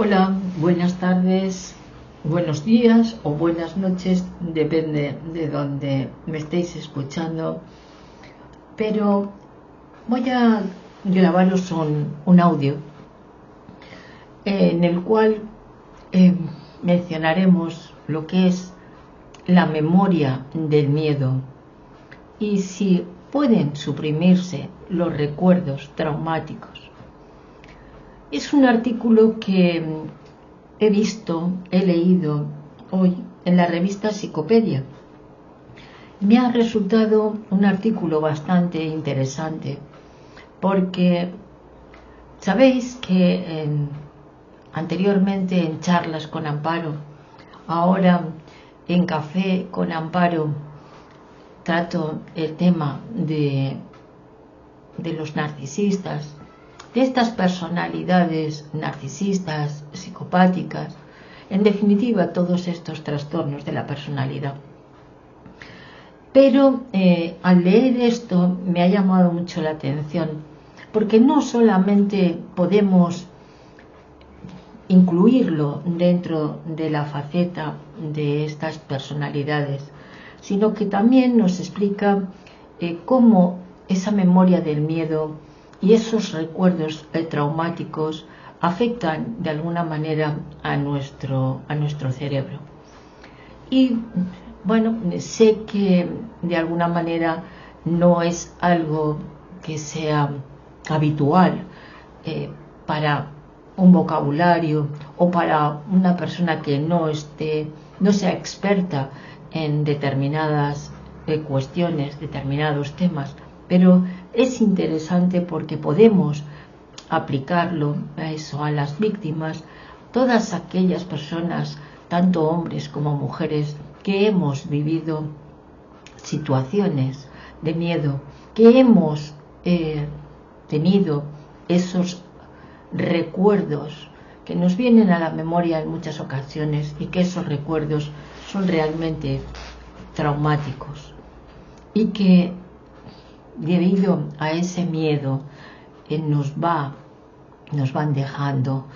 Hola, buenas tardes, buenos días o buenas noches, depende de donde me estéis escuchando. Pero voy a grabaros un audio en el cual mencionaremos lo que es la memoria del miedo y si pueden suprimirse los recuerdos traumáticos. Es un artículo que he leído hoy en la revista Psicopedia. Me ha resultado un artículo bastante interesante porque sabéis que anteriormente en Charlas con Amparo, ahora en Café con Amparo, trato el tema de los narcisistas, de estas personalidades narcisistas, psicopáticas, en definitiva todos estos trastornos de la personalidad. Pero al leer esto me ha llamado mucho la atención, porque no solamente podemos incluirlo dentro de la faceta de estas personalidades, sino que también nos explica cómo esa memoria del miedo y esos recuerdos traumáticos afectan de alguna manera a nuestro cerebro. Y bueno, sé que de alguna manera no es algo que sea habitual para un vocabulario o para una persona que no sea experta en determinadas cuestiones, determinados temas, pero es interesante porque podemos aplicarlo a eso, a las víctimas, todas aquellas personas, tanto hombres como mujeres, que hemos vivido situaciones de miedo, que hemos tenido esos recuerdos que nos vienen a la memoria en muchas ocasiones y que esos recuerdos son realmente traumáticos y que debido a ese miedo nos van dejando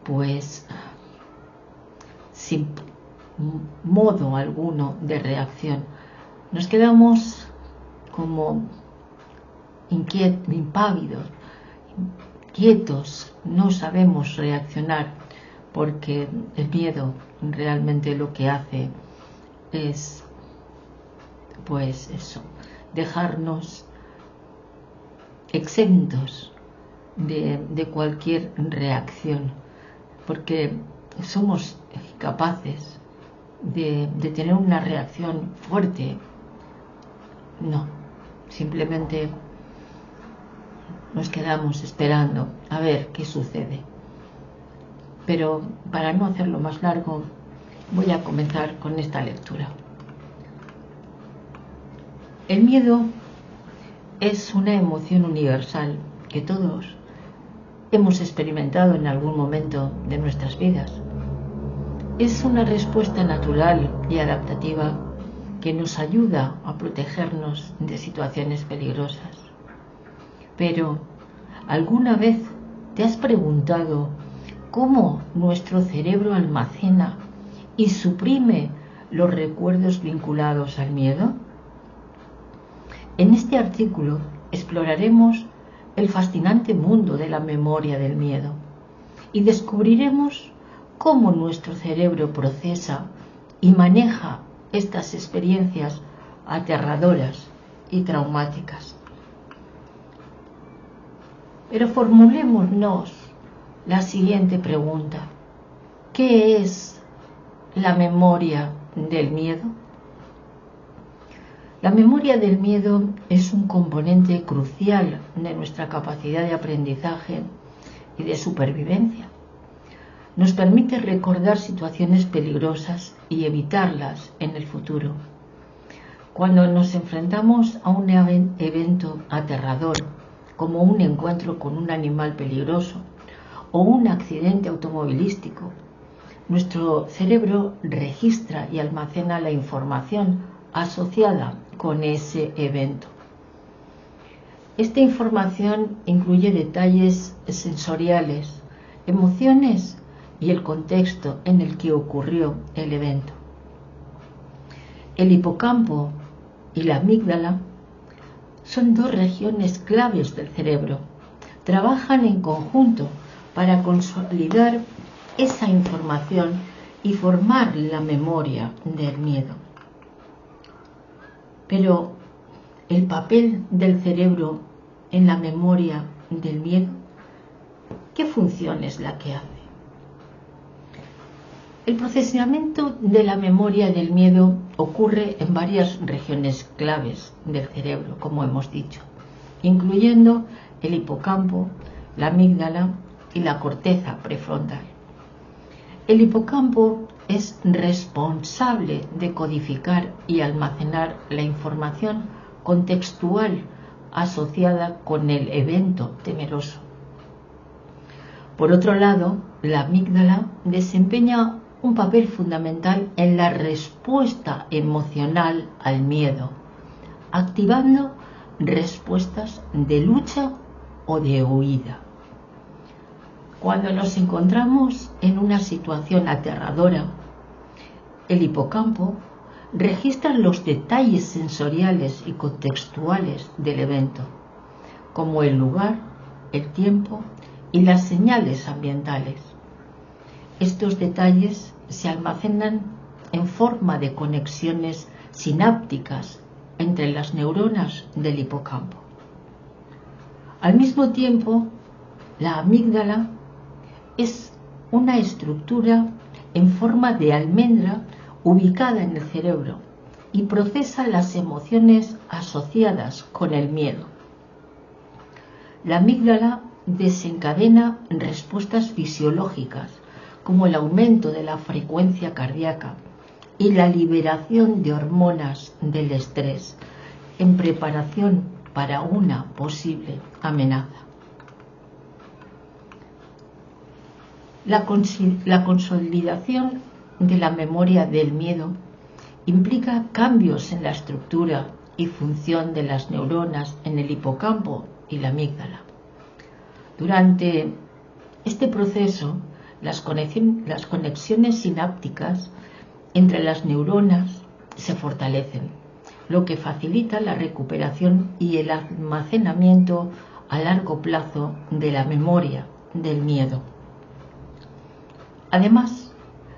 pues sin modo alguno de reacción. Nos quedamos como impávidos, quietos, no sabemos reaccionar porque el miedo realmente lo que hace es pues eso, dejarnos exentos de cualquier reacción, porque somos capaces de tener una reacción fuerte. No, simplemente nos quedamos esperando a ver qué sucede. Pero para no hacerlo más largo, voy a comenzar con esta lectura. El miedo es una emoción universal que todos hemos experimentado en algún momento de nuestras vidas. Es una respuesta natural y adaptativa que nos ayuda a protegernos de situaciones peligrosas. Pero, ¿alguna vez te has preguntado cómo nuestro cerebro almacena y suprime los recuerdos vinculados al miedo? En este artículo exploraremos el fascinante mundo de la memoria del miedo y descubriremos cómo nuestro cerebro procesa y maneja estas experiencias aterradoras y traumáticas. Pero formulémonos la siguiente pregunta: ¿qué es la memoria del miedo? La memoria del miedo es un componente crucial de nuestra capacidad de aprendizaje y de supervivencia. Nos permite recordar situaciones peligrosas y evitarlas en el futuro. Cuando nos enfrentamos a un evento aterrador, como un encuentro con un animal peligroso o un accidente automovilístico, nuestro cerebro registra y almacena la información asociada con ese evento. Esta información incluye detalles sensoriales, emociones y el contexto en el que ocurrió el evento. El hipocampo y la amígdala son dos regiones claves del cerebro. Trabajan en conjunto para consolidar esa información y formar la memoria del miedo. Pero el papel del cerebro en la memoria del miedo, ¿qué función es la que hace? El procesamiento de la memoria del miedo ocurre en varias regiones claves del cerebro, como hemos dicho, incluyendo el hipocampo, la amígdala y la corteza prefrontal. El hipocampo es responsable de codificar y almacenar la información contextual asociada con el evento temeroso. Por otro lado, la amígdala desempeña un papel fundamental en la respuesta emocional al miedo, activando respuestas de lucha o de huida. Cuando nos encontramos en una situación aterradora, el hipocampo registra los detalles sensoriales y contextuales del evento, como el lugar, el tiempo y las señales ambientales. Estos detalles se almacenan en forma de conexiones sinápticas entre las neuronas del hipocampo. Al mismo tiempo, la amígdala es una estructura en forma de almendra ubicada en el cerebro y procesa las emociones asociadas con el miedo. La amígdala desencadena respuestas fisiológicas como el aumento de la frecuencia cardíaca y la liberación de hormonas del estrés en preparación para una posible amenaza. La consolidación de la memoria del miedo implica cambios en la estructura y función de las neuronas en el hipocampo y la amígdala. Durante este proceso, las conexiones sinápticas entre las neuronas se fortalecen, lo que facilita la recuperación y el almacenamiento a largo plazo de la memoria del miedo. Además,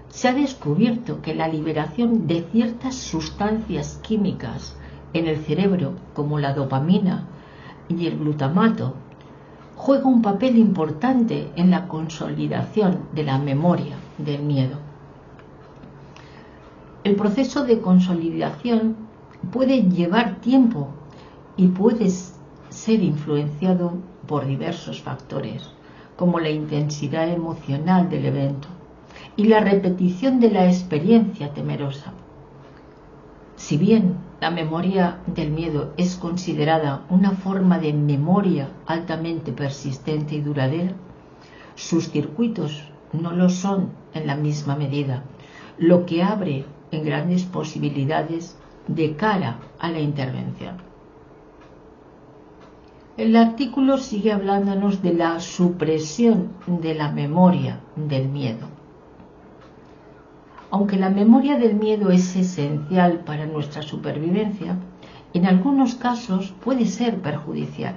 se ha descubierto que la liberación de ciertas sustancias químicas en el cerebro, como la dopamina y el glutamato, juega un papel importante en la consolidación de la memoria del miedo. El proceso de consolidación puede llevar tiempo y puede ser influenciado por diversos factores, como la intensidad emocional del evento y la repetición de la experiencia temerosa. Si bien la memoria del miedo es considerada una forma de memoria altamente persistente y duradera, sus circuitos no lo son en la misma medida, lo que abre en grandes posibilidades de cara a la intervención. El artículo sigue hablándonos de la supresión de la memoria del miedo. Aunque la memoria del miedo es esencial para nuestra supervivencia, en algunos casos puede ser perjudicial.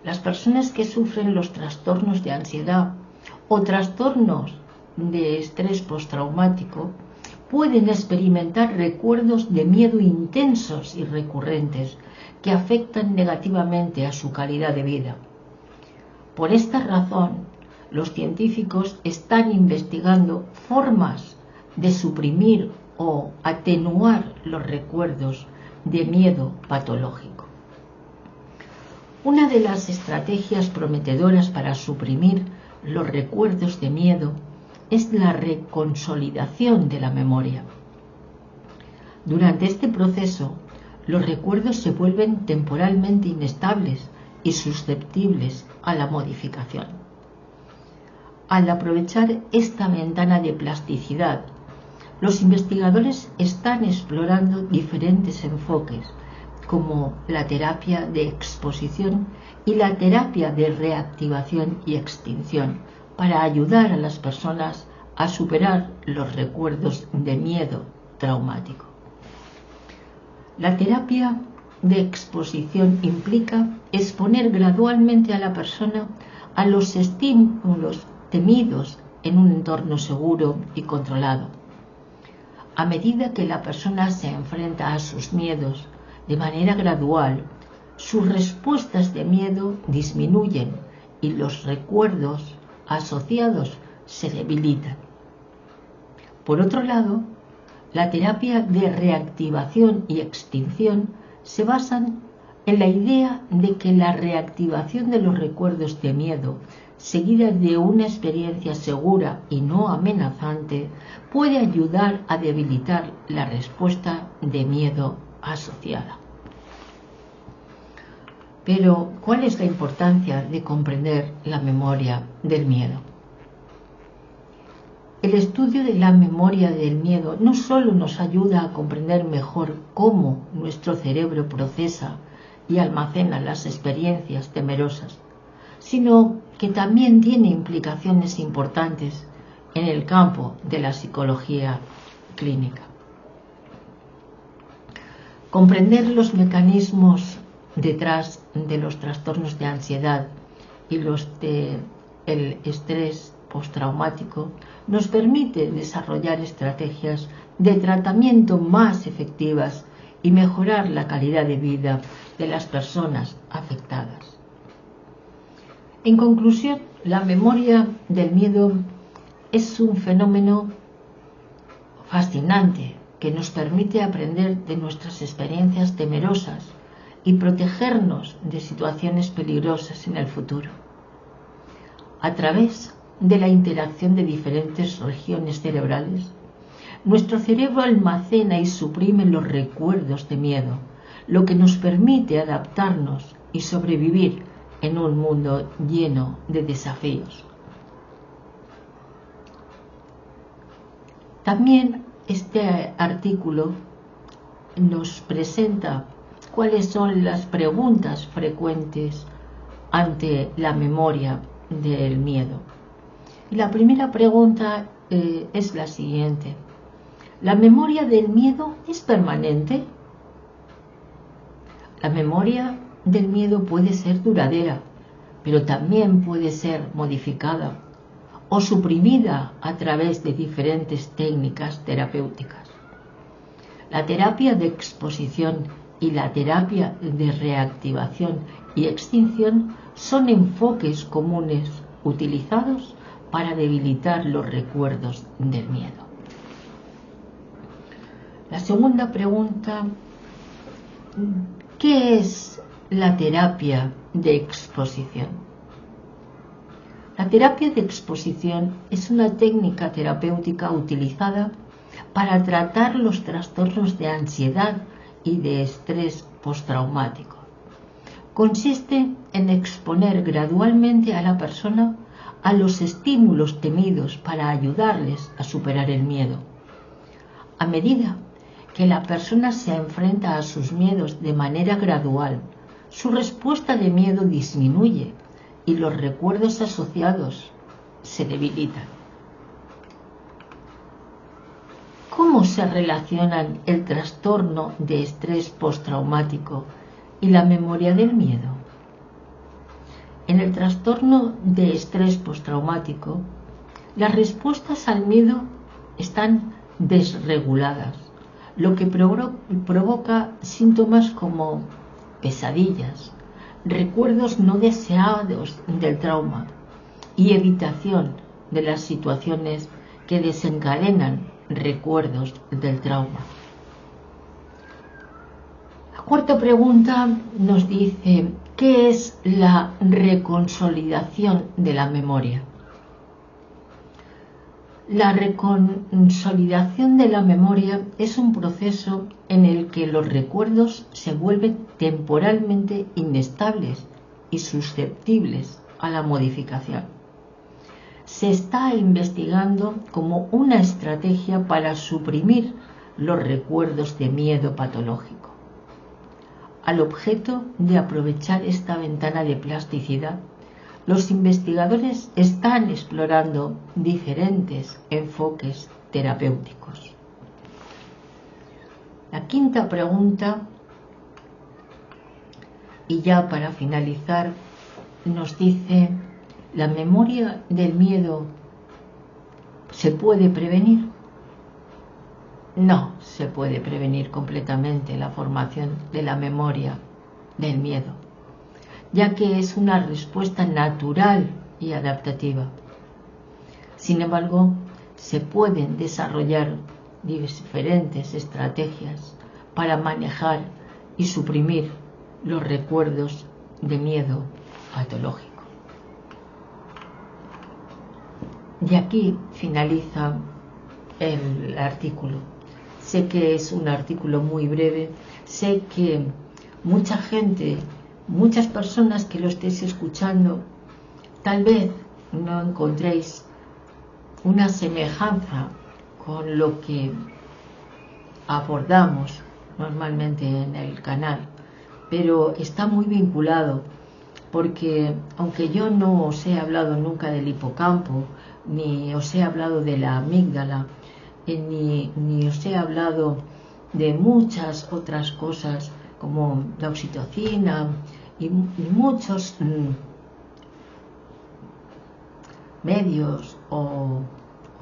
Las personas que sufren los trastornos de ansiedad o trastornos de estrés postraumático pueden experimentar recuerdos de miedo intensos y recurrentes que afectan negativamente a su calidad de vida. Por esta razón, los científicos están investigando formas de suprimir o atenuar los recuerdos de miedo patológico. Una de las estrategias prometedoras para suprimir los recuerdos de miedo es la reconsolidación de la memoria. Durante este proceso, los recuerdos se vuelven temporalmente inestables y susceptibles a la modificación. Al aprovechar esta ventana de plasticidad, los investigadores están explorando diferentes enfoques, como la terapia de exposición y la terapia de reactivación y extinción, para ayudar a las personas a superar los recuerdos de miedo traumático. La terapia de exposición implica exponer gradualmente a la persona a los estímulos temidos en un entorno seguro y controlado. A medida que la persona se enfrenta a sus miedos de manera gradual, sus respuestas de miedo disminuyen y los recuerdos asociados se debilitan. Por otro lado, la terapia de reactivación y extinción se basan en la idea de que la reactivación de los recuerdos de miedo, seguida de una experiencia segura y no amenazante, puede ayudar a debilitar la respuesta de miedo asociada. Pero, ¿cuál es la importancia de comprender la memoria del miedo? El estudio de la memoria del miedo no solo nos ayuda a comprender mejor cómo nuestro cerebro procesa y almacena las experiencias temerosas, sino que también tiene implicaciones importantes en el campo de la psicología clínica. Comprender los mecanismos detrás de los trastornos de ansiedad y los del estrés postraumático nos permite desarrollar estrategias de tratamiento más efectivas y mejorar la calidad de vida de las personas afectadas. En conclusión, la memoria del miedo es un fenómeno fascinante que nos permite aprender de nuestras experiencias temerosas y protegernos de situaciones peligrosas en el futuro. A través de la interacción de diferentes regiones cerebrales, nuestro cerebro almacena y suprime los recuerdos de miedo, lo que nos permite adaptarnos y sobrevivir en un mundo lleno de desafíos. También este artículo nos presenta cuáles son las preguntas frecuentes ante la memoria del miedo. Y la primera pregunta es la siguiente: ¿la memoria del miedo es permanente? La memoria del miedo puede ser duradera, pero también puede ser modificada o suprimida a través de diferentes técnicas terapéuticas. La terapia de exposición y la terapia de reactivación y extinción son enfoques comunes utilizados para debilitar los recuerdos del miedo. La segunda pregunta: ¿qué es la terapia de exposición? La terapia de exposición es una técnica terapéutica utilizada para tratar los trastornos de ansiedad y de estrés postraumático. Consiste en exponer gradualmente a la persona a los estímulos temidos para ayudarles a superar el miedo. A medida que la persona se enfrenta a sus miedos de manera gradual, su respuesta de miedo disminuye y los recuerdos asociados se debilitan. ¿Cómo se relacionan el trastorno de estrés postraumático y la memoria del miedo? En el trastorno de estrés postraumático, las respuestas al miedo están desreguladas, lo que provoca síntomas como pesadillas, recuerdos no deseados del trauma y evitación de las situaciones que desencadenan recuerdos del trauma. La cuarta pregunta nos dice: ¿qué es la reconsolidación de la memoria? La reconsolidación de la memoria es un proceso en el que los recuerdos se vuelven temporalmente inestables y susceptibles a la modificación. Se está investigando como una estrategia para suprimir los recuerdos de miedo patológico. Al objeto de aprovechar esta ventana de plasticidad, los investigadores están explorando diferentes enfoques terapéuticos. La quinta pregunta, y ya para finalizar, nos dice: ¿la memoria del miedo se puede prevenir? No se puede prevenir completamente la formación de la memoria del miedo, ya que es una respuesta natural y adaptativa. Sin embargo, se pueden desarrollar diferentes estrategias para manejar y suprimir los recuerdos de miedo patológico. Y aquí finaliza el artículo. Sé que es un artículo muy breve, sé que mucha gente, muchas personas que lo estéis escuchando, tal vez no encontréis una semejanza con lo que abordamos normalmente en el canal, pero está muy vinculado, porque aunque yo no os he hablado nunca del hipocampo, ni os he hablado de la amígdala, ni os he hablado de muchas otras cosas como la oxitocina y muchos medios o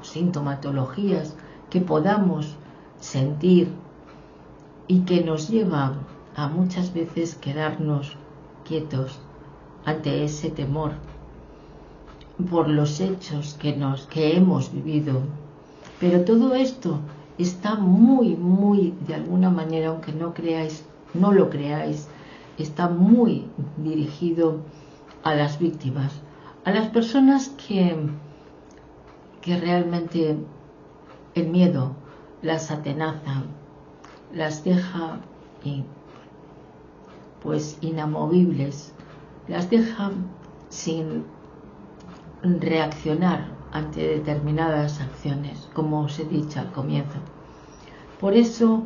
sintomatologías que podamos sentir y que nos llevan a muchas veces quedarnos quietos ante ese temor por los hechos que hemos vivido. Pero todo esto está muy, de alguna manera, aunque no lo creáis, está muy dirigido a las víctimas, a las personas que realmente el miedo las atenaza, las deja inamovibles, las deja sin reaccionar ante determinadas acciones, como os he dicho al comienzo. Por eso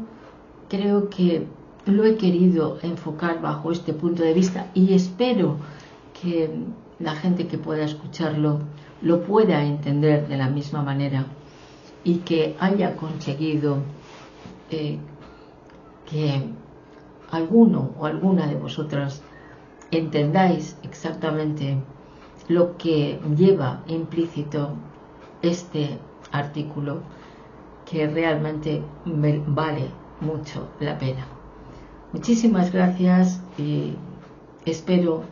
creo que lo he querido enfocar bajo este punto de vista, y espero que la gente que pueda escucharlo lo pueda entender de la misma manera, y que haya conseguido que alguno o alguna de vosotras entendáis exactamente lo que lleva implícito este artículo, que realmente vale mucho la pena. Muchísimas gracias, y espero,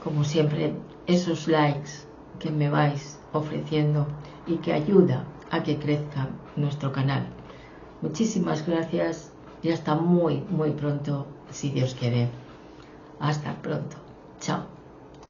como siempre, esos likes que me vais ofreciendo y que ayuda a que crezca nuestro canal. Muchísimas gracias y hasta muy pronto, si Dios quiere. Hasta pronto. Chao.